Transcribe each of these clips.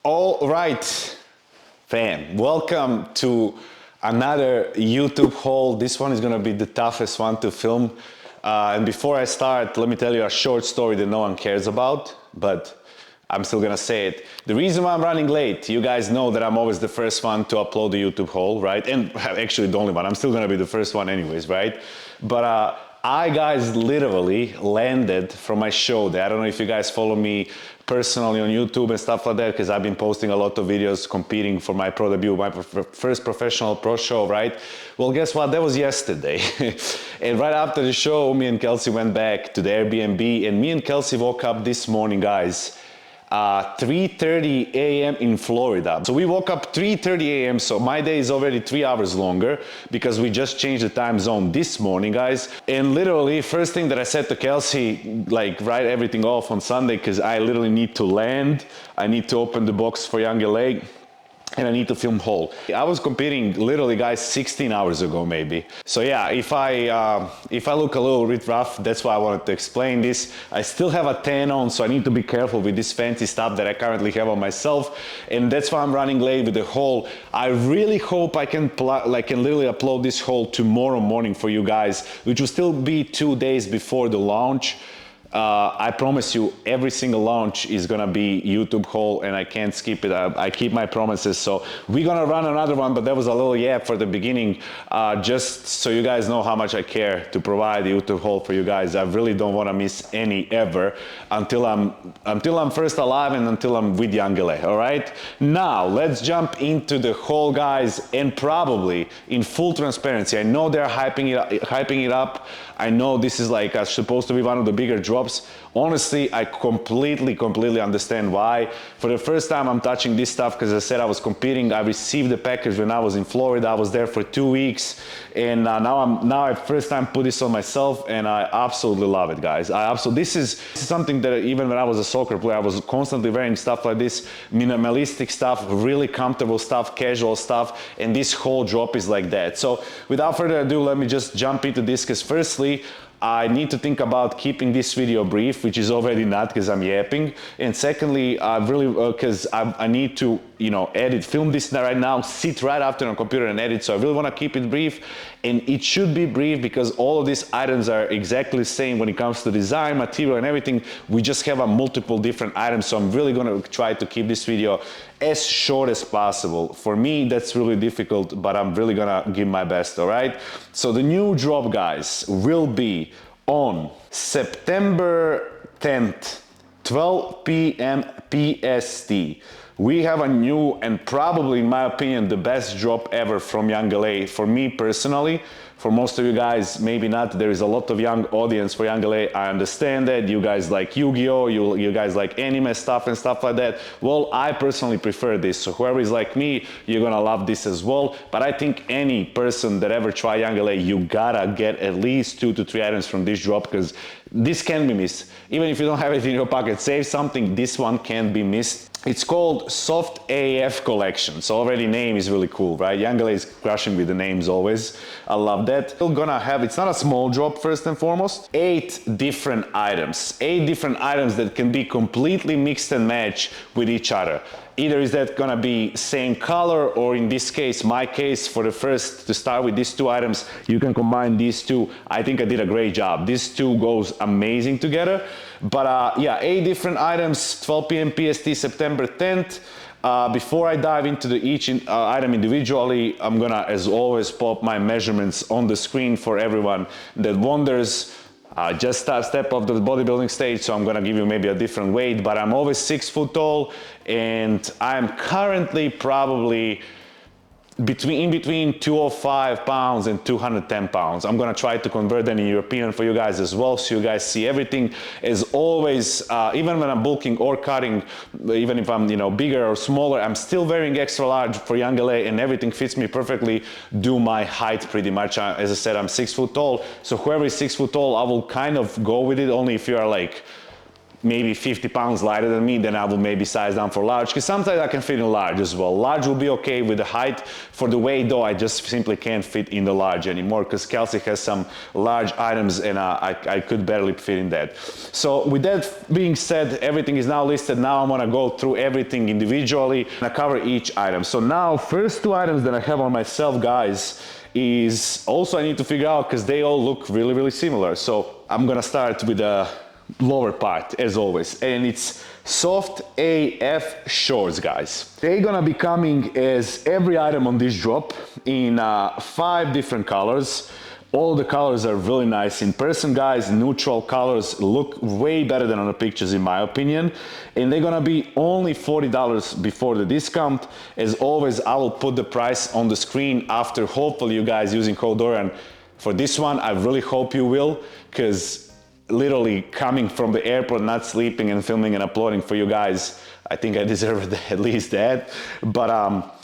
All right, fam, welcome to another YouTube haul. This one is gonna be the toughest one to film. And before I start, let me tell you a short story that no one cares about, but I'm still gonna say it. The reason why I'm running late, you guys know that I'm always the first one to upload the YouTube haul, right? And actually the only one, I'm still gonna be the first one anyways, right? But I guys literally landed from my show there. I don't know if you guys follow me personally on YouTube and stuff like that, because I've been posting a lot of videos competing for my pro debut, my first professional pro show, right? Well, guess what? That was yesterday. And right after the show, me and Kelsey went back to the Airbnb, and me and Kelsey woke up this morning, guys, 3:30 a.m. in Florida. So we woke up 3:30 a.m. So my day is already 3 hours longer because we just changed the time zone this morning, guys. And literally, first thing that I said to Kelsey, like write everything off on Sunday because I literally need to land. I need to open the box for Youngla. And I need to film haul. I was competing literally, guys, 16 hours ago maybe. So yeah, if I look a little bit rough, that's why I wanted to explain this. I still have a tan on, so I need to be careful with this fancy stuff that I currently have on myself. And that's why I'm running late with the haul. I really hope I can literally upload this haul tomorrow morning for you guys, which will still be 2 days before the launch. I promise you every single launch is gonna be YouTube haul and I can't skip it. I keep my promises. So we're gonna run another one, but that was a little yap for the beginning, just so you guys know how much I care to provide YouTube haul for you guys. I really don't want to miss any ever until I'm first alive and until I'm with Youngla. All right, now let's jump into the haul, guys. And probably in full transparency, I know they're hyping it up. I know this is like supposed to be one of the bigger drops. Honestly, I completely understand why. For the first time, I'm touching this stuff because I said I was competing. I received the package when I was in Florida. I was there for 2 weeks, and now I first time put this on myself, and I absolutely love it, guys. This is something that even when I was a soccer player, I was constantly wearing stuff like this, minimalistic stuff, really comfortable stuff, casual stuff, and this whole drop is like that. So without further ado, let me just jump into this, because firstly, I need to think about keeping this video brief, which is already not because I'm yapping. And secondly, because I need to, edit, film this right now, sit right after on computer and edit. So I really want to keep it brief. And it should be brief because all of these items are exactly the same when it comes to design, material, and everything. We just have multiple different items. So I'm really going to try to keep this video as short as possible. For me, that's really difficult, but I'm really gonna give my best, all right? So the new drop, guys, will be on September 10th, 12 p.m. PST. We have a new and probably, in my opinion, the best drop ever from Youngla. For me personally, for most of you guys, maybe not. There is a lot of young audience for Youngla. I understand that. You guys like Yu-Gi-Oh! You guys like anime stuff and stuff like that. Well, I personally prefer this. So whoever is like me, you're gonna love this as well. But I think any person that ever try Youngla, you gotta get at least 2 to 3 items from this drop, because this can be missed. Even if you don't have it in your pocket, save something, this one can't be missed. It's called Soft AF Collection. So already name is really cool, right? Youngla is crushing with the names always. I love that. We're gonna have, it's not a small drop first and foremost, 8 different items. 8 different items that can be completely mixed and matched with each other. Either is that gonna be same color, or in this case, my case, for the first, to start with these 2 items, you can combine these 2. I think I did a great job. These 2 goes amazing together. But yeah, 8 different items, 12 p.m. PST, September 10th. Before I dive into each item individually, I'm gonna, as always, pop my measurements on the screen for everyone that wonders. Just step off the bodybuilding stage, so I'm gonna give you maybe a different weight, but I'm always 6 foot tall, and I'm currently probably in between 205 pounds and 210 pounds. I'm gonna try to convert that in European for you guys as well, so you guys see everything. As always, even when I'm bulking or cutting, even if I'm bigger or smaller, I'm still wearing extra large for Youngla, and everything fits me perfectly, do my height pretty much. As I said, I'm 6 foot tall, so whoever is 6 foot tall, I will kind of go with it, only if you are like maybe 50 pounds lighter than me, then I will maybe size down for large, because sometimes I can fit in large as well. Large will be okay with the height. For the weight though, I just simply can't fit in the large anymore, because Kelsey has some large items and I could barely fit in that. So with that being said, everything is now listed. Now I'm gonna go through everything individually and I cover each item. So now first two items that I have on myself, guys, is also I need to figure out, because they all look really, really similar. So I'm gonna start with the lower part as always, and it's soft AF shorts, guys. They're gonna be coming as every item on this drop in 5 different colors. All the colors are really nice in person, guys. Neutral colors look way better than on the pictures in my opinion, and they're gonna be only $40 before the discount. As always, I will put the price on the screen after hopefully you guys using code Dorian for this one. I really hope you will, because literally coming from the airport, not sleeping and filming and uploading for you guys, I think I deserve at least that. But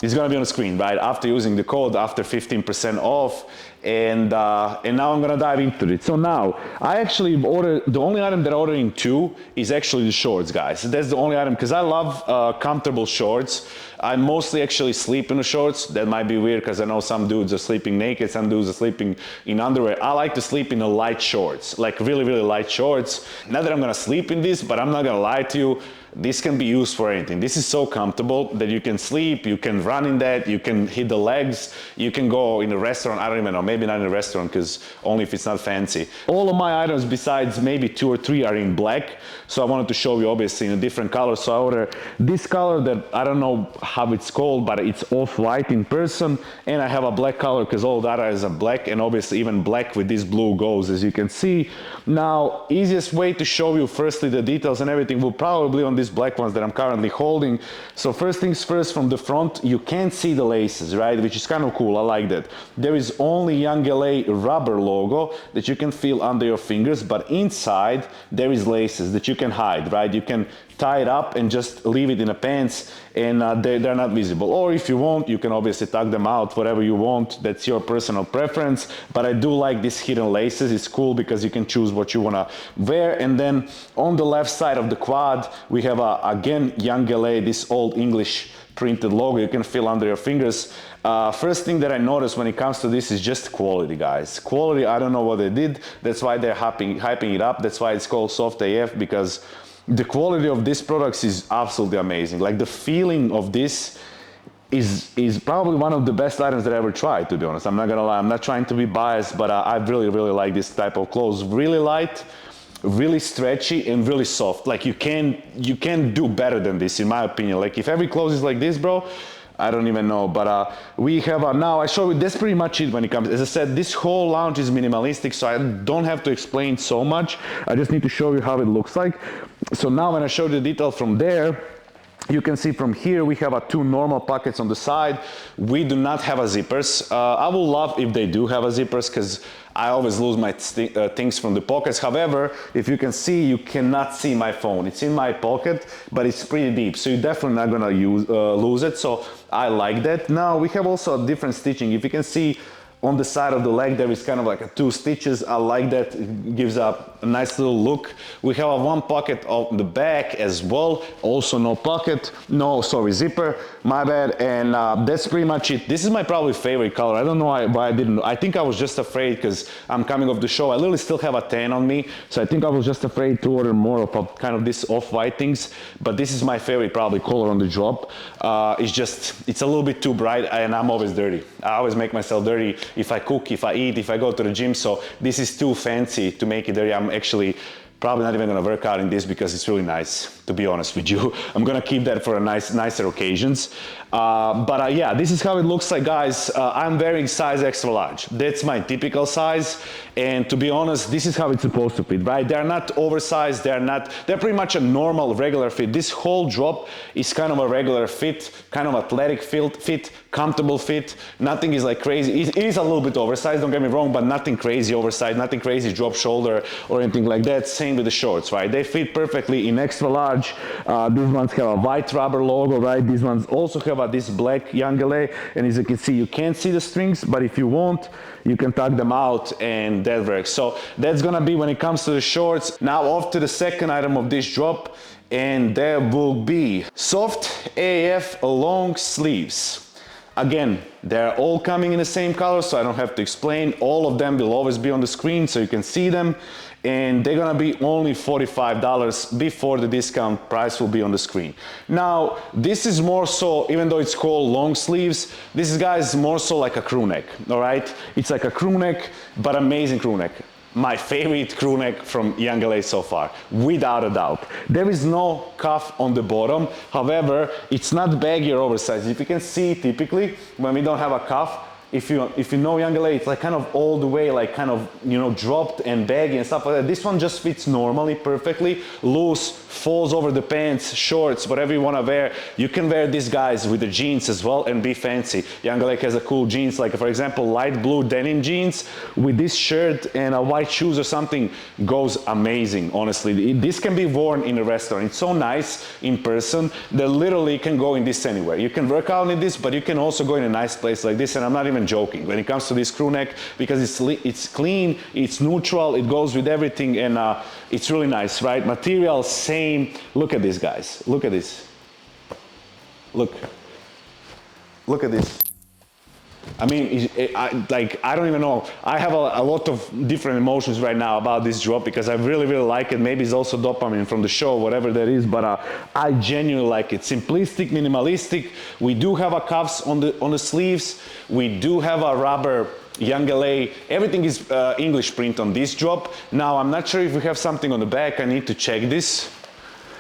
it's gonna be on the screen, right? After using the code, after 15% off. And now I'm gonna dive into it. So now, I actually ordered, the only item that I ordered in 2 is actually the shorts, guys. That's the only item, because I love comfortable shorts. I mostly actually sleep in the shorts. That might be weird, because I know some dudes are sleeping naked, some dudes are sleeping in underwear. I like to sleep in the light shorts, like really, really light shorts. Not that I'm gonna sleep in this, but I'm not gonna lie to you, this can be used for anything. This is so comfortable that you can sleep, you can run in that, you can hit the legs, you can go in a restaurant, I don't even know, maybe not in a restaurant, because only if it's not fancy. All of my items besides maybe 2 or 3 are in black, so I wanted to show you obviously in a different color. So I ordered this color that I don't know how it's called, but it's off-white in person, and I have a black color because all the others are black, and obviously even black with this blue goes, as you can see. Now, easiest way to show you firstly the details and everything will probably on these black ones that I'm currently holding. So first things first, from the front you can't see the laces, right, which is kind of cool. I like that. There is only Youngla rubber logo that you can feel under your fingers, but inside there is laces that you can hide, right? You can tie it up and just leave it in the pants, and they're not visible. Or if you want, you can obviously tuck them out, whatever you want. That's your personal preference, but I do like these hidden laces. It's cool because you can choose what you want to wear. And then on the left side of the quad we have again Youngla, this old English printed logo you can feel under your fingers. First thing that I noticed when it comes to this is just quality, guys. Quality, I don't know what they did. That's why they're hyping it up. That's why it's called soft AF, because the quality of these products is absolutely amazing. Like the feeling of this is probably one of the best items that I ever tried, to be honest. I'm not gonna lie, I'm not trying to be biased, but I really, really like this type of clothes. Really light, really stretchy, and really soft. Like you can't do better than this, in my opinion. Like if every clothes is like this, bro, I don't even know. But we have now, I show you, that's pretty much it when it comes. As I said, this whole lounge is minimalistic, so I don't have to explain so much. I just need to show you how it looks like. So now when I show you the detail from there, you can see from here we have 2 normal pockets on the side. We do not have zippers. I would love if they do have zippers, because I always lose my things from the pockets. However, if you can see, you cannot see my phone. It's in my pocket, but it's pretty deep, so you're definitely not gonna lose it. So I like that. Now we have also a different stitching. If you can see, on the side of the leg there is kind of like 2 stitches. I like that. It gives a nice little look. We have 1 pocket on the back as well. Also no pocket. No, sorry, zipper. My bad. And that's pretty much it. This is my probably favorite color. I don't know why I didn't. I think I was just afraid because I'm coming off the show. I literally still have a tan on me. So I think I was just afraid to order more of kind of this off-white things. But this is my favorite probably color on the drop. It's a little bit too bright, and I'm always dirty. I always make myself dirty. If I cook, if I eat, if I go to the gym, so this is too fancy to make it dirty. I'm actually probably not even gonna work out in this because it's really nice, to be honest with you. I'm gonna keep that for nicer occasions. Yeah, this is how it looks like, guys. I'm wearing size extra large. That's my typical size, and to be honest, this is how it's supposed to fit, right? They're not oversized, they're pretty much a normal, regular fit. This whole drop is kind of a regular fit, kind of athletic fit, comfortable fit. Nothing is like crazy. It is a little bit oversized, don't get me wrong, but nothing crazy oversized, nothing crazy drop shoulder or anything like that. Same with the shorts, right? They fit perfectly in extra large, large. These ones have a white rubber logo, right? These ones also have this black Youngla, and as you can see, you can't see the strings, but if you want, you can tuck them out and that works. So that's gonna be when it comes to the shorts. Now off to the second item of this drop, and there will be soft AF long sleeves. Again, they're all coming in the same color, so I don't have to explain. All of them will always be on the screen so you can see them. And they're gonna be only $45 before the discount price will be on the screen. Now, this is more so, even though it's called long sleeves, this is, guys, more so like a crew neck, all right? It's like a crew neck, but amazing crew neck. My favorite crew neck from Youngla so far, without a doubt. There is no cuff on the bottom. However, it's not baggy or oversized. If you can see, typically, when we don't have a cuff, if you know Youngla, it's like kind of all the way, like kind of, you know, dropped and baggy and stuff like that. This one just fits normally, perfectly, loose, falls over the pants, shorts, whatever you want to wear. You can wear these guys with the jeans as well and be fancy. Youngla has a cool jeans, like for example, light blue denim jeans with this shirt and a white shoes or something goes amazing, honestly. This can be worn in a restaurant. It's so nice in person that literally can go in this anywhere. You can work out in this, but you can also go in a nice place like this, and I'm not even joking when it comes to this crew neck, because it's clean, it's neutral, it goes with everything, and it's really nice, right? Material same. Look at this, guys. Look at this. Look at this. I mean, I don't even know. I have a lot of different emotions right now about this drop because I really like it. Maybe it's also dopamine from the show, whatever that is, but I genuinely like it. Simplistic, minimalistic. We do have a cuffs on the sleeves. We do have a rubber Youngla. Everything is English print on this drop. Now, I'm not sure if we have something on the back. I need to check this.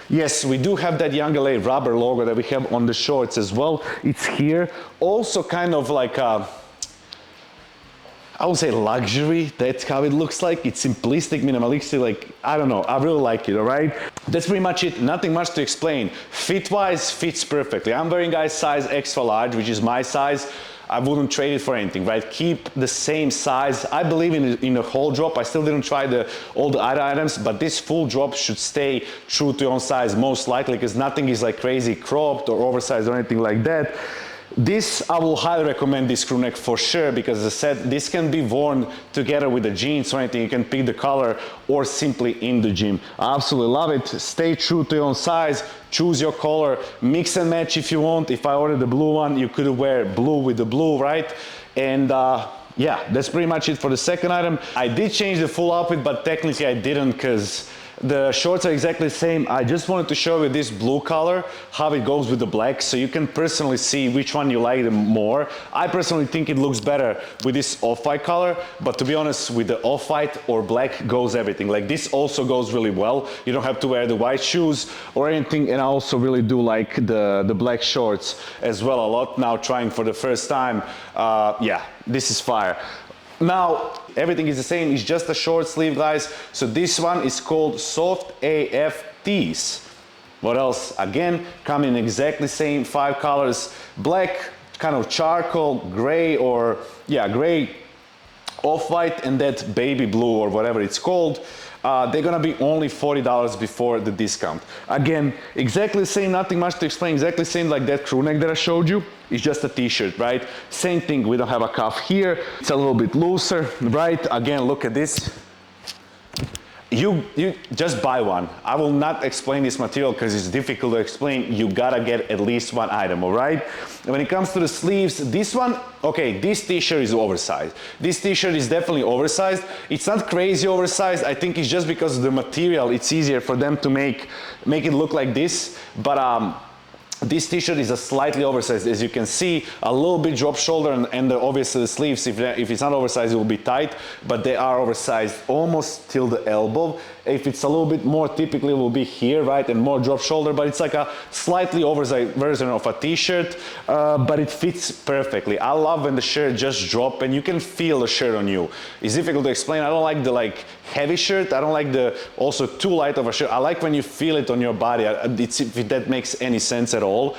Yes, we do have that Youngla rubber logo that we have on the shorts as well. It's here. Also kind of like a, I would say luxury. That's how it looks like. It's simplistic, minimalistic, like, I don't know. I really like it, all right? That's pretty much it. Nothing much to explain. Fit-wise, fits perfectly. I'm wearing, guys, size extra large, which is my size. I wouldn't trade it for anything, right? Keep the same size. I believe in the whole drop. I still didn't try all the other items, but this full drop should stay true to your own size, most likely, because nothing is like crazy cropped or oversized or anything like that. This, I will highly recommend this crew neck for sure, because as I said, this can be worn together with the jeans or anything. You can pick the color or simply in the gym. I absolutely love it. Stay true to your own size. Choose your color. Mix and match if you want. If I ordered the blue one, you could wear blue with the blue, right? And yeah, that's pretty much it for the second item. I did change the full outfit, but technically I didn't, because the shorts are exactly the same. I just wanted to show you this blue color, how it goes with the black, so you can personally see which one you like more. I personally think it looks better with this off-white color, but to be honest, with the off-white or black goes everything. Like this also goes really well. You don't have to wear the white shoes or anything, and I also really do like the black shorts as well a lot now, trying for the first time. Yeah, this is fire. Now, everything is the same, it's just a short sleeve, guys. So this one is called Soft AF Tees. What else? Again, come in exactly same 5 colors. Black, kind of charcoal, gray, or yeah, gray, off-white, and that baby blue or whatever it's called. They're gonna be only $40 before the discount. Again, exactly the same, nothing much to explain, exactly the same like that crew neck that I showed you. It's just a t-shirt, right? Same thing, we don't have a cuff here. It's a little bit looser, right? Again, look at this. You just buy one. I will not explain this material because it's difficult to explain. You gotta get at least one item, all right? And when it comes to the sleeves, this one, okay, this t-shirt is oversized. This t-shirt is definitely oversized. It's not crazy oversized. I think it's just because of the material. It's easier for them to make it look like this. But this t-shirt is a slightly oversized, as you can see, a little bit drop shoulder, and obviously the sleeves, if it's not oversized, it will be tight, but they are oversized almost till the elbow. If it's a little bit more, typically it will be here, right, and more drop shoulder, but it's like a slightly oversized version of a t-shirt, but it fits perfectly. I love when the shirt just drop and you can feel the shirt on you. It's difficult to explain. I don't like the heavy shirt. I don't like the also too light of a shirt. I like when you feel it on your body. If that makes any sense at all.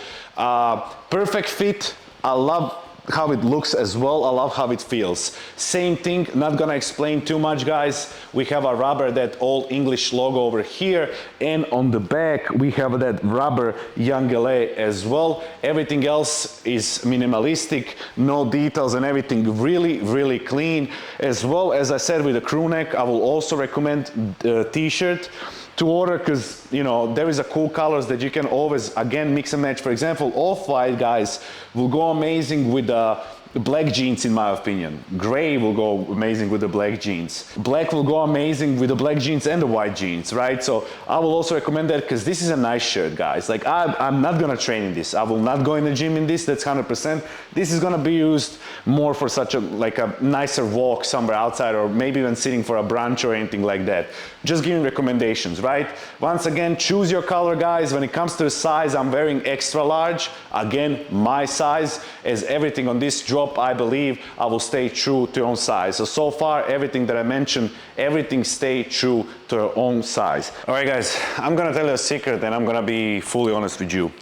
Perfect fit. I love how it looks as well. I love how it feels. Same thing, not gonna explain too much, guys. We have a rubber, that old English logo over here, and on the back we have that rubber Youngla as well. Everything else is minimalistic, no details and everything, really, really clean. As well, as I said, with the crew neck, I will also recommend the t-shirt to order, because you know there is a cool colors that you can always again mix and match. For example, off-white, guys, will go amazing with the black jeans, in my opinion. Gray will go amazing with the black jeans. Black will go amazing with the black jeans and the white jeans, right? So I will also recommend that, because this is a nice shirt, guys. Like I'm not gonna train in this. I will not go in the gym in this, that's 100%. This is gonna be used more for such a, like a nicer walk somewhere outside, or maybe even sitting for a brunch or anything like that. Just giving recommendations, right? Once again, choose your color, guys. When it comes to the size, I'm wearing extra large. Again, my size, as everything on this drop, I believe I will stay true to your own size. So far, everything that I mentioned, everything stay true to your own size. All right, guys, I'm gonna tell you a secret, and I'm gonna be fully honest with you.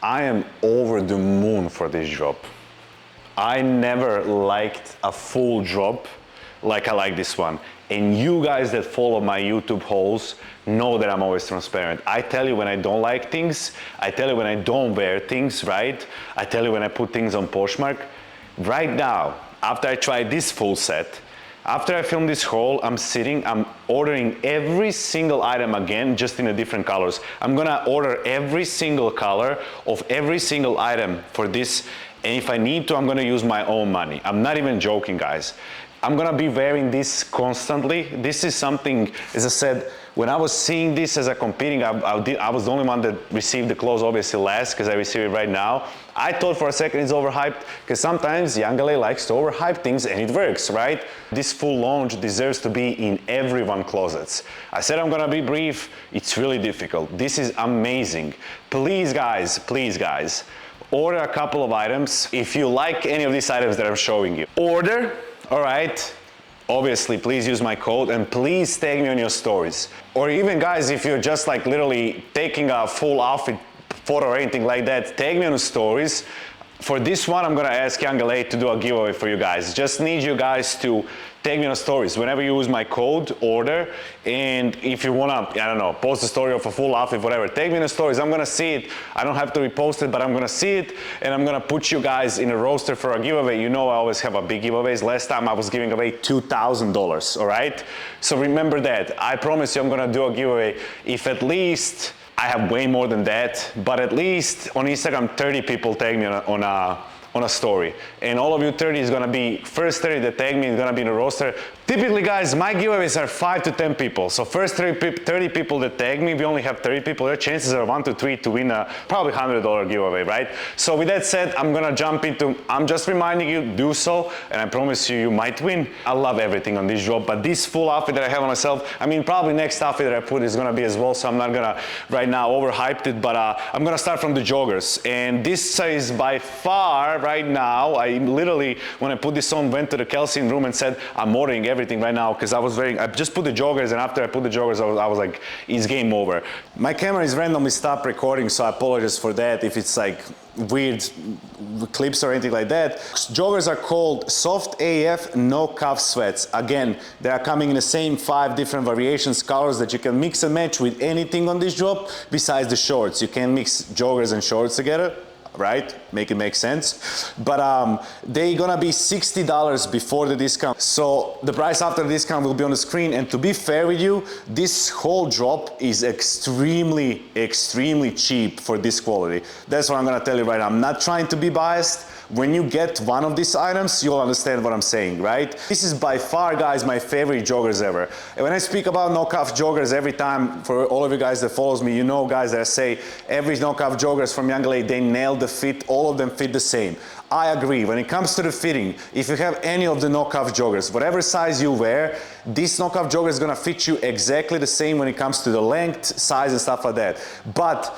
I am over the moon for this drop. I never liked a full drop like I like this one. And you guys that follow my YouTube hauls know that I'm always transparent. I tell you when I don't like things, I tell you when I don't wear things, right? I tell you when I put things on Poshmark. Right now, after I try this full set, after I film this haul, I'm ordering every single item again, just in a different colors. I'm gonna order every single color of every single item for this. And if I need to, I'm gonna use my own money. I'm not even joking, guys. I'm gonna be wearing this constantly. This is something, as I said, when I was seeing this as a competing, I was the only one that received the clothes obviously last, because I receive it right now. I thought for a second it's overhyped, because sometimes Youngla likes to overhype things and it works, right? This full launch deserves to be in everyone's closets. I said I'm gonna be brief. It's really difficult. This is amazing. Please guys, order a couple of items. If you like any of these items that I'm showing you, order. All right, obviously, please use my code, and please tag me on your stories. Or even, guys, if you're just like literally taking a full outfit photo or anything like that, tag me on the stories. For this one, I'm gonna ask Youngla to do a giveaway for you guys. Just need you guys to tag me on the stories whenever you use my code, order. And if you wanna, I don't know, post a story of a full outfit, whatever, tag me in the stories. I'm gonna see it. I don't have to repost it, but I'm gonna see it, and I'm gonna put you guys in a roster for a giveaway. You know I always have a big giveaways. Last time I was giving away $2,000, all right? So remember that. I promise you I'm gonna do a giveaway if at least, I have way more than that, but at least on Instagram 30 people tag me on a story, and all of you 30 is gonna be, first 30 that tag me is gonna be in a roster. Typically, guys, my giveaways are 5 to 10 people. So first 30 people that tag me, we only have 30 people. Their chances are 1 to 3 to win a probably $100 giveaway, right? So with that said, I'm gonna jump into, I'm just reminding you, do so, and I promise you, you might win. I love everything on this drop, but this full outfit that I have on myself, I mean, probably next outfit that I put is gonna be as well, so I'm not gonna right now overhyped it, but I'm gonna start from the joggers. And this is by far, right now, I literally, when I put this on, went to the Kelsey room and said, I'm ordering everything right now, because I just put the joggers, and after I put the joggers, I was like, it's game over. My camera is randomly stopped recording, so I apologize for that if it's like weird clips or anything like that. Joggers are called Soft AF No Cuff Sweats. Again, they are coming in the same 5 different variations, colors that you can mix and match with anything on this drop besides the shorts. You can mix joggers and shorts together, right? Make it make sense. But they gonna be $60 before the discount. So the price after the discount will be on the screen. And to be fair with you, this whole drop is extremely, extremely cheap for this quality. That's what I'm gonna tell you right now. I'm not trying to be biased. When you get one of these items, you'll understand what I'm saying, right? This is by far, guys, my favorite joggers ever. And when I speak about no-cuff joggers every time, for all of you guys that follows me, you know, guys, that I say every no-cuff joggers from Youngla, they nail the fit. All of them fit the same. I agree. When it comes to the fitting, if you have any of the no-cuff joggers, whatever size you wear, this no-cuff jogger is gonna fit you exactly the same when it comes to the length, size, and stuff like that. But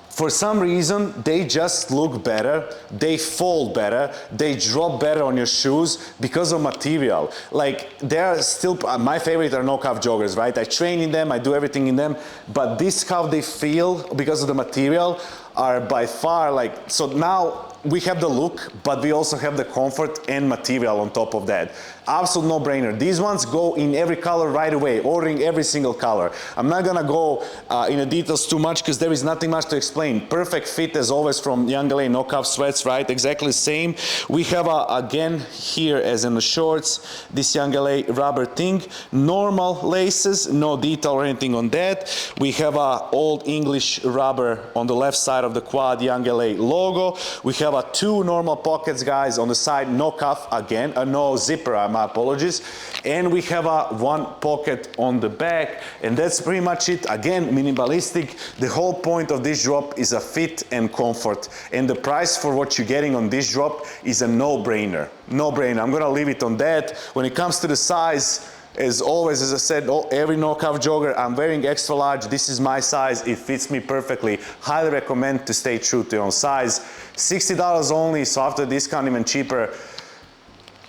for some reason, they just look better, they fold better, they drop better on your shoes because of material. Like, they're still, my favorite are no-cuff joggers, right? I train in them, I do everything in them, but this how they feel because of the material are by far like, so now we have the look, but we also have the comfort and material on top of that. Absolute no-brainer. These ones go in every color right away, ordering every single color. I'm not gonna go in the details too much because there is nothing much to explain. Perfect fit as always from Youngla, no cuff sweats, right? Exactly the same. We have again here as in the shorts, this Youngla rubber thing. Normal laces, no detail or anything on that. We have a old English rubber on the left side of the quad Youngla logo. We have two normal pockets, guys, on the side, no cuff again, no zipper, my apologies. And we have one pocket on the back, and that's pretty much it. Again, minimalistic. The whole point of this drop is a fit and comfort, and the price for what you're getting on this drop is a no-brainer. No-brainer. I'm gonna leave it on that. When it comes to the size, as always, as I said, every no-cuff jogger, I'm wearing extra large. This is my size. It fits me perfectly. Highly recommend to stay true to your own size. $60 only, so after discount even cheaper.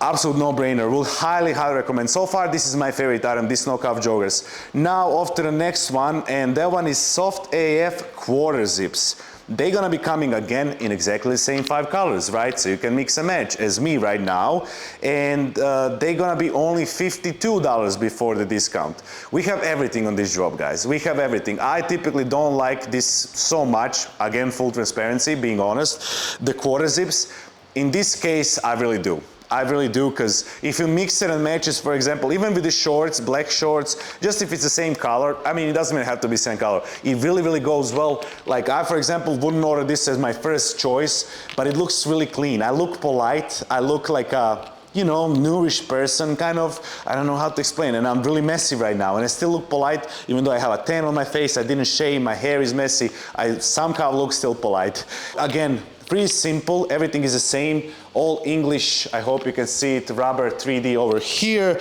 Absolute no-brainer. Will highly recommend. So far, this is my favorite item, these no-cuff joggers. Now off to the next one, and that one is Soft AF quarter zips. They're gonna be coming again in exactly the same 5 colors, right? So you can mix and match as me right now. And they're gonna be only $52 before the discount. We have everything on this drop, guys. We have everything. I typically don't like this so much. Again, full transparency, being honest. The quarter zips, in this case, I really do. I really do, because if you mix it and matches, for example, even with the shorts, black shorts, just if it's the same color, I mean, it doesn't even have to be same color. It really goes well. Like I, for example, wouldn't order this as my first choice, but it looks really clean. I look polite. I look like a, you know, nourished person, kind of. I don't know how to explain, and I'm really messy right now, and I still look polite, even though I have a tan on my face, I didn't shave, my hair is messy, I somehow look still polite. Again, pretty simple, everything is the same, all English. I hope you can see it, rubber 3D over here.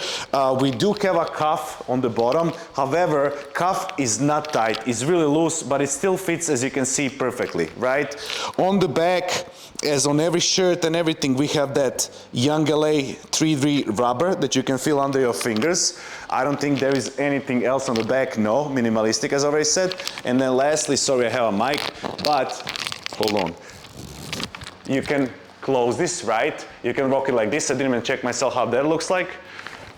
We do have a cuff on the bottom, however, cuff is not tight, it's really loose, but it still fits, as you can see, perfectly, right? On the back, as on every shirt and everything, we have that Youngla 3D rubber that you can feel under your fingers. I don't think there is anything else on the back, no, minimalistic as I already said. And then lastly, sorry I have a mic, but hold on. You can close this, right? You can rock it like this. I didn't even check myself how that looks like.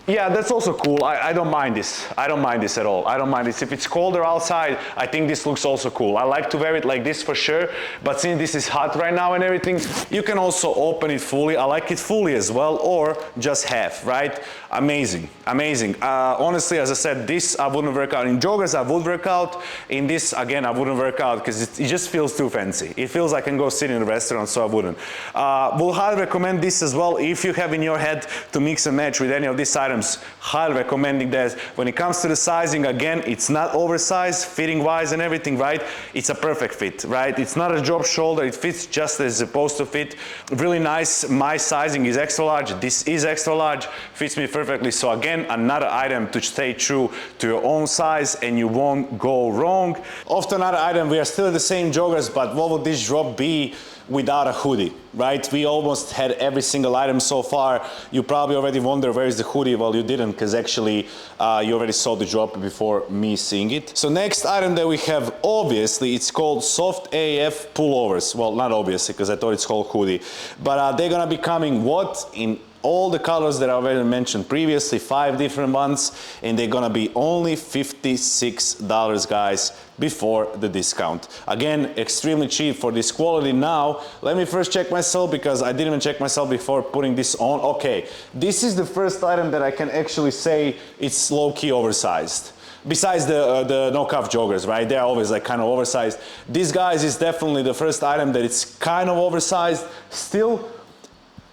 Yeah, that's also cool. I don't mind this. I don't mind this at all. I don't mind this. If it's colder outside, I think this looks also cool. I like to wear it like this for sure, but since this is hot right now and everything, you can also open it fully. I like it fully as well, or just half, right? Amazing, amazing. Honestly, as I said, this I wouldn't work out. In joggers, I would work out. In this, again, I wouldn't work out because it just feels too fancy. It feels like I can go sit in a restaurant, so I wouldn't. Will highly recommend this as well. If you have in your head to mix and match with any of these items, highly recommending that. When it comes to the sizing, again, it's not oversized, fitting wise and everything, right? It's a perfect fit, right? It's not a drop shoulder, it fits just as it's supposed to fit. Really nice. My sizing is extra large, this is extra large, fits me perfectly. So again, another item to stay true to your own size and you won't go wrong. Off to another item, we are still the same joggers, but what would this drop be without a hoodie, right? We almost had every single item so far. You probably already wonder where is the hoodie. Well, you didn't, because actually you already saw the drop before me seeing it. So next item that we have, obviously, it's called Soft AF pullovers. Well, not obviously, because I thought it's called hoodie. But they're gonna be coming what? In all the colors that I already mentioned previously, 5 different ones, and they're gonna be only $56, guys, before the discount. Again, extremely cheap for this quality. Now, let me first check myself, because I didn't even check myself before putting this on. Okay, this is the first item that I can actually say it's low-key oversized. Besides the no-cuff joggers, right? They're always like kind of oversized. This, guys, is definitely the first item that it's kind of oversized. Still,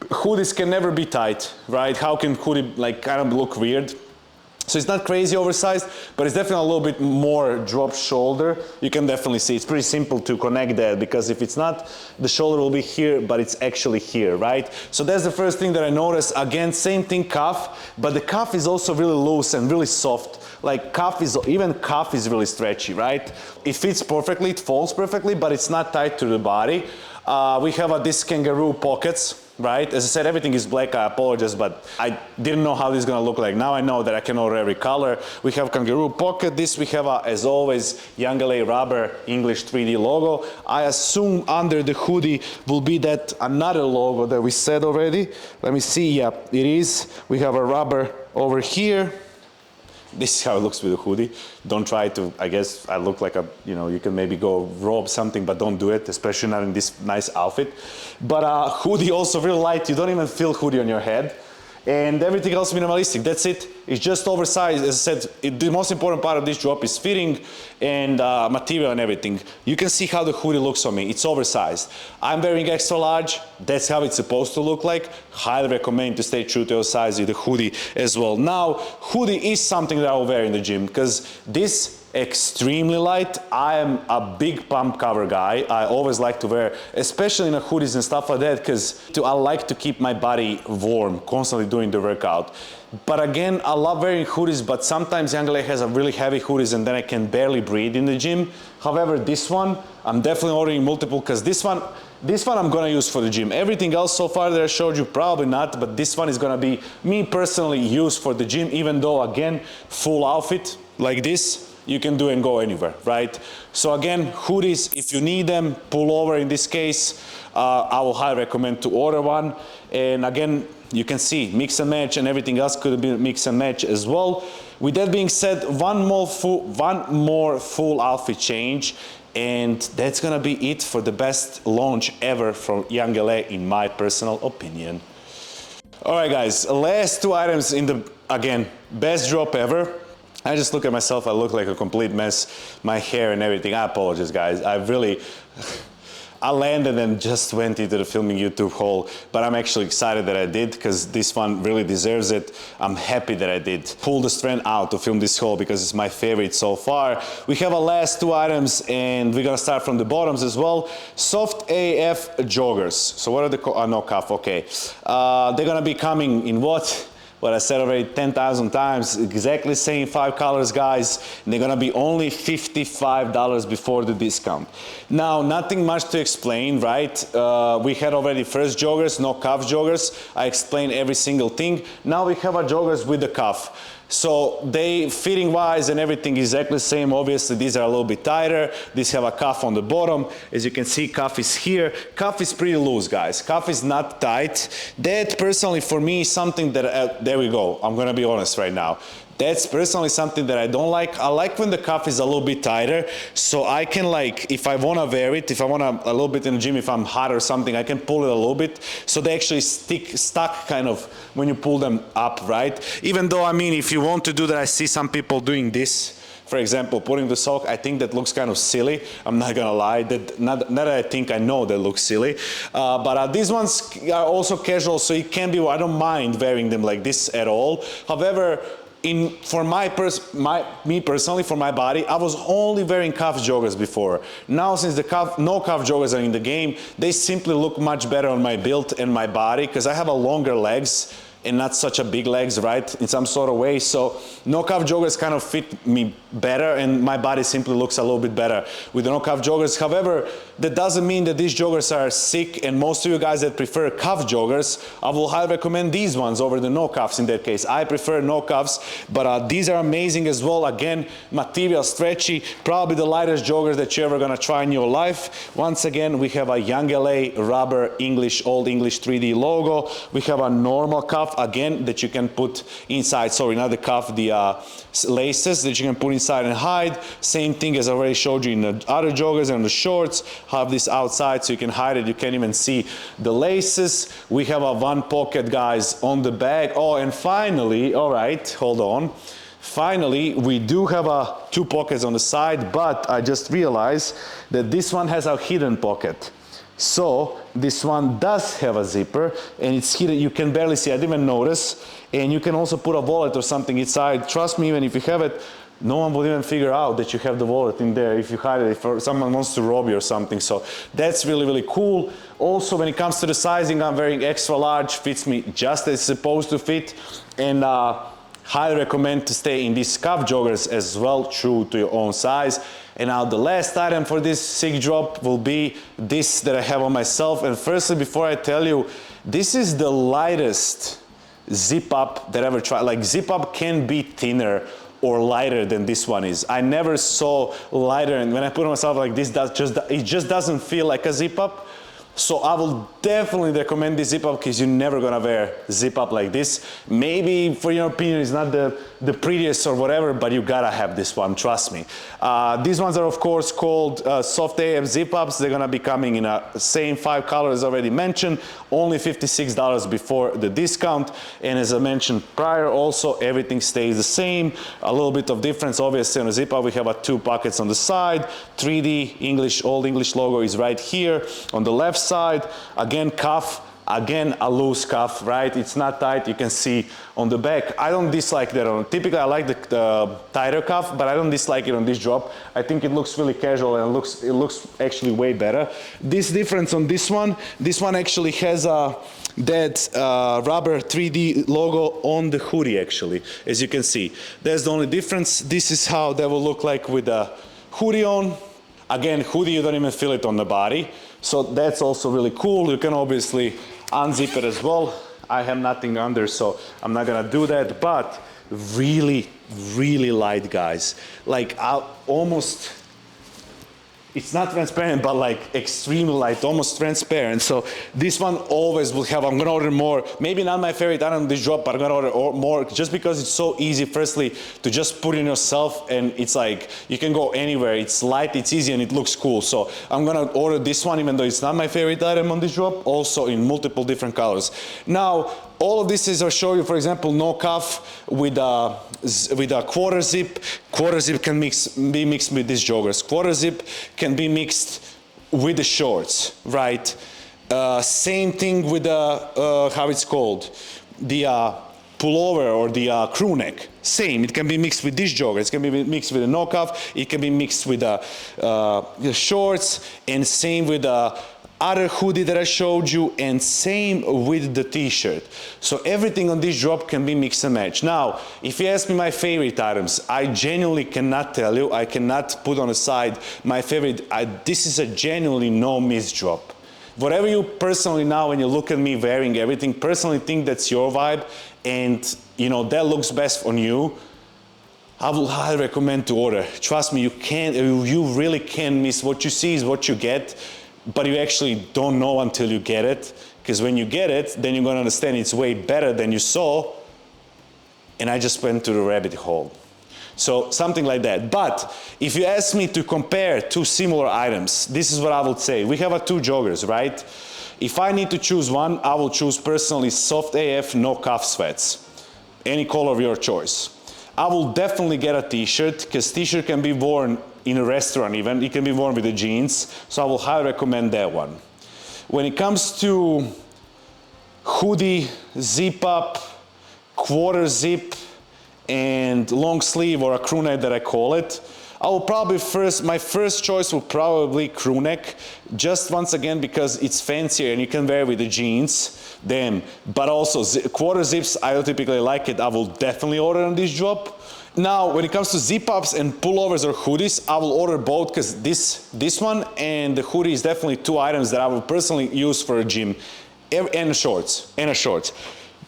hoodies can never be tight, right? How can hoodie like kind of look weird? So it's not crazy oversized, but it's definitely a little bit more drop shoulder. You can definitely see it's pretty simple to connect that, because if it's not, the shoulder will be here, but it's actually here, right? So that's the first thing that I noticed. Again, same thing, cuff, but the cuff is also really loose and really soft. Like cuff is, even cuff is really stretchy, right? It fits perfectly, it folds perfectly, but it's not tight to the body. We have these kangaroo pockets. right? As I said, everything is black, I apologize, but I didn't know how this is gonna look like. Now I know that I can order every color. We have kangaroo pocket. This we have, as always, Youngla rubber English 3D logo. I assume under the hoodie will be that another logo that we said already. Let me see, yeah, it is. We have a rubber over here. This is how it looks with the hoodie. Don't try to, I guess I look like a, you know, you can maybe go rob something, but don't do it, especially not in this nice outfit. But hoodie also real light, you don't even feel hoodie on your head. And everything else minimalistic, that's it. It's just oversized. As I said, the most important part of this drop is fitting and material and everything. You can see how the hoodie looks on me. It's oversized. I'm wearing extra large. That's how it's supposed to look like. Highly recommend to stay true to your size with the hoodie as well. Now, hoodie is something that I'll wear in the gym because this extremely light. I am a big pump cover guy. I always like to wear, especially in the hoodies and stuff like that, because I like to keep my body warm, constantly doing the workout. But again, I love wearing hoodies, but sometimes Youngla has a really heavy hoodies and then I can barely breathe in the gym. However, this one, I'm definitely ordering multiple because this one I'm gonna use for the gym. Everything else so far that I showed you, probably not, but this one is gonna be me personally used for the gym, even though again, full outfit like this, you can do and go anywhere, right? So again, hoodies, if you need them, pull over in this case, I will highly recommend to order one. And again, you can see mix and match and everything else could be mix and match as well. With that being said, one more full outfit change, and that's gonna be it for the best launch ever from Youngla in my personal opinion. All right guys, last two items in the, again, best drop ever. I just look at myself, I look like a complete mess, my hair and everything. I apologize guys, I landed and just went into the filming YouTube haul, but I'm actually excited that I did because this one really deserves it. I'm happy that I did pull the strength out to film this haul because it's my favorite so far. We have our last two items and we're gonna start from the bottoms as well. Soft AF joggers. So what are the, no cuff, okay. They're gonna be coming in what I said already 10,000 times, exactly same 5 colors guys, and they're gonna be only $55 before the discount. Now, nothing much to explain, right? We had already first joggers, no cuff joggers. I explained every single thing. Now we have our joggers with the cuff. So they, fitting wise and everything exactly the same. Obviously these are a little bit tighter. These have a cuff on the bottom. As you can see, cuff is here. Cuff is pretty loose guys. Cuff is not tight. That personally for me is something that, there we go. I'm gonna be honest right now. That's personally something that I don't like. I like when the cuff is a little bit tighter, so I can like, if I wanna wear it, if I wanna a little bit in the gym, if I'm hot or something, I can pull it a little bit, so they actually stuck kind of when you pull them up, right? Even though, I mean, if you want to do that, I see some people doing this. For example, putting the sock, I think that looks kind of silly. I'm not gonna lie, not that I think, I know that looks silly. But these ones are also casual, so it can be, I don't mind wearing them like this at all. However, for me personally, for my body, I was only wearing cuff joggers before. Now, since no cuff joggers are in the game, they simply look much better on my build and my body because I have a longer legs and not such a big legs, right, in some sort of way. So no cuff joggers kind of fit me better and my body simply looks a little bit better with the no cuff joggers. However, that doesn't mean that these joggers are sick, and most of you guys that prefer cuff joggers, I will highly recommend these ones over the no cuffs in that case. I prefer no cuffs, but these are amazing as well. Again, material stretchy, probably the lightest joggers that you're ever gonna try in your life. Once again, we have a Youngla rubber Old English 3D logo. We have a normal cuff, again, that you can put inside, sorry, not the cuff, the laces that you can put inside and hide. Same thing as I already showed you in the other joggers and the shorts. Have this outside so you can hide it, you can't even see the laces. We have a one pocket guys on the back. Oh, and finally, all right, hold on. Finally, we do have two pockets on the side, but I just realized that this one has a hidden pocket. So this one does have a zipper and it's hidden, you can barely see, I didn't even notice. And you can also put a wallet or something inside. Trust me, even if you have it, no one will even figure out that you have the wallet in there if you hide it, if someone wants to rob you or something. So that's really, really cool. Also, when it comes to the sizing, I'm wearing extra large, fits me just as it's supposed to fit. And Highly recommend to stay in these cuff joggers as well, true to your own size. And now the last item for this sick drop will be this that I have on myself. And firstly, before I tell you, this is the lightest zip up that I ever tried. Like, zip up can be thinner or lighter than this one is. I never saw lighter, and when I put on myself like this, it just doesn't feel like a zip up. So I will definitely recommend this zip up because you're never gonna wear zip up like this. Maybe for your opinion it's not the prettiest or whatever, but you gotta have this one, trust me. These ones are of course called soft AF zip ups. They're gonna be coming in a same 5 colors already mentioned, only $56 before the discount. And as I mentioned prior, also everything stays the same. A little bit of difference obviously on the zip up. We have 2 pockets on the side, 3D English, Old English logo is right here on the left side. Again, cuff, again a loose cuff, right? It's not tight, you can see on the back. I don't dislike that on, typically I like the tighter cuff, but I don't dislike it on this drop. I think it looks really casual and it looks actually way better. This difference on this one actually has that rubber 3D logo on the hoodie actually, as you can see. That's the only difference. This is how that will look like with the hoodie on. Again, hoodie, you don't even feel it on the body. So that's also really cool. You can obviously unzip it as well. I have nothing under, so I'm not gonna do that, but really, really light, guys. Like, almost, it's not transparent, but like extremely light, almost transparent. So this one always will have, I'm gonna order more. Maybe not my favorite item on this drop, but I'm gonna order more just because it's so easy, firstly, to just put in yourself, and it's like, you can go anywhere. It's light, it's easy, and it looks cool. So I'm gonna order this one, even though it's not my favorite item on this drop, also in multiple different colors. Now, all of this is, I'll show you, for example, no cuff with a quarter zip. Quarter zip can be mixed with these joggers. Quarter zip can be mixed with the shorts, right? Same thing with the, how it's called, the pullover or the crew neck. Same, it can be mixed with these joggers, it can be mixed with a no cuff, it can be mixed with the shorts, and same with the other hoodie that I showed you, and same with the t-shirt. So everything on this drop can be mix and match. Now, if you ask me my favorite items, I genuinely cannot tell you. I cannot put on the side my favorite. This is a genuinely no miss drop. Whatever you personally now, when you look at me wearing everything, personally think that's your vibe, and you know that looks best on you, I will highly recommend to order. Trust me, you really can't miss. What you see is what you get. But you actually don't know until you get it, because when you get it, then you're gonna understand it's way better than you saw, and I just went to the rabbit hole. So something like that. But if you ask me to compare 2 similar items, this is what I would say. We have 2 joggers, right? If I need to choose one, I will choose personally soft AF, no cuff sweats. Any color of your choice. I will definitely get a t-shirt, because t-shirt can be worn in a restaurant even. It can be worn with the jeans, so I will highly recommend that one. When it comes to hoodie, zip up, quarter zip, and long sleeve, or a crew neck that I call it, I will probably my first choice will probably crew neck, just once again because it's fancier and you can wear with the jeans, but also quarter zips, I typically like it. I will definitely order on this drop. Now, when it comes to zip ups and pullovers or hoodies, I will order both, because this one and the hoodie is definitely 2 items that I will personally use for a gym, and shorts.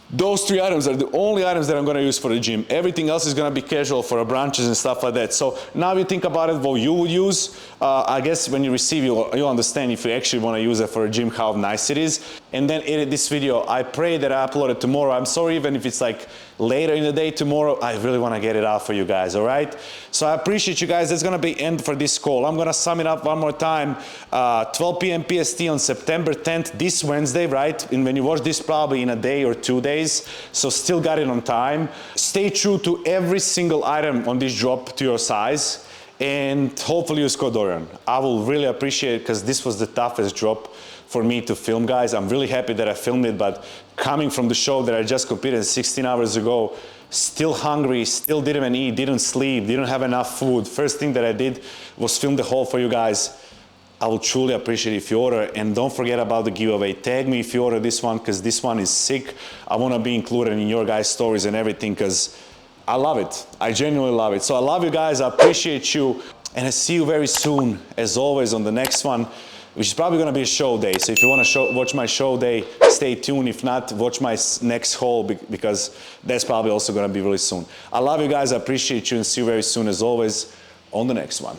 Those 3 items are the only items that I'm gonna use for the gym. Everything else is gonna be casual for Vranjes and stuff like that. So now you think about it, what you would use. I guess when you receive, you'll understand if you actually wanna use it for a gym, how nice it is. And then edit this video. I pray that I upload it tomorrow. I'm sorry even if it's like later in the day tomorrow. I really wanna get it out for you guys, all right? So I appreciate you guys. That's gonna be end for this call. I'm gonna sum it up one more time. 12 p.m. PST on September 10th, this Wednesday, right? And when you watch this, probably in a day or 2 days. So still got it on time. Stay true to every single item on this drop to your size, and hopefully use code Dorian. I will really appreciate it, because this was the toughest drop for me to film, guys. I'm really happy that I filmed it, but coming from the show that I just completed 16 hours ago, still hungry, still didn't even eat, didn't sleep, didn't have enough food. First thing that I did was film the haul for you guys. I will truly appreciate if you order, and don't forget about the giveaway. Tag me if you order this one, because this one is sick. I want to be included in your guys' stories and everything, because I love it. I genuinely love it. So I love you guys, I appreciate you, and I see you very soon, as always, on the next one, which is probably gonna be a show day. So if you wanna watch my show day, stay tuned. If not, watch my next haul, because that's probably also gonna be really soon. I love you guys, I appreciate you, and see you very soon, as always, on the next one.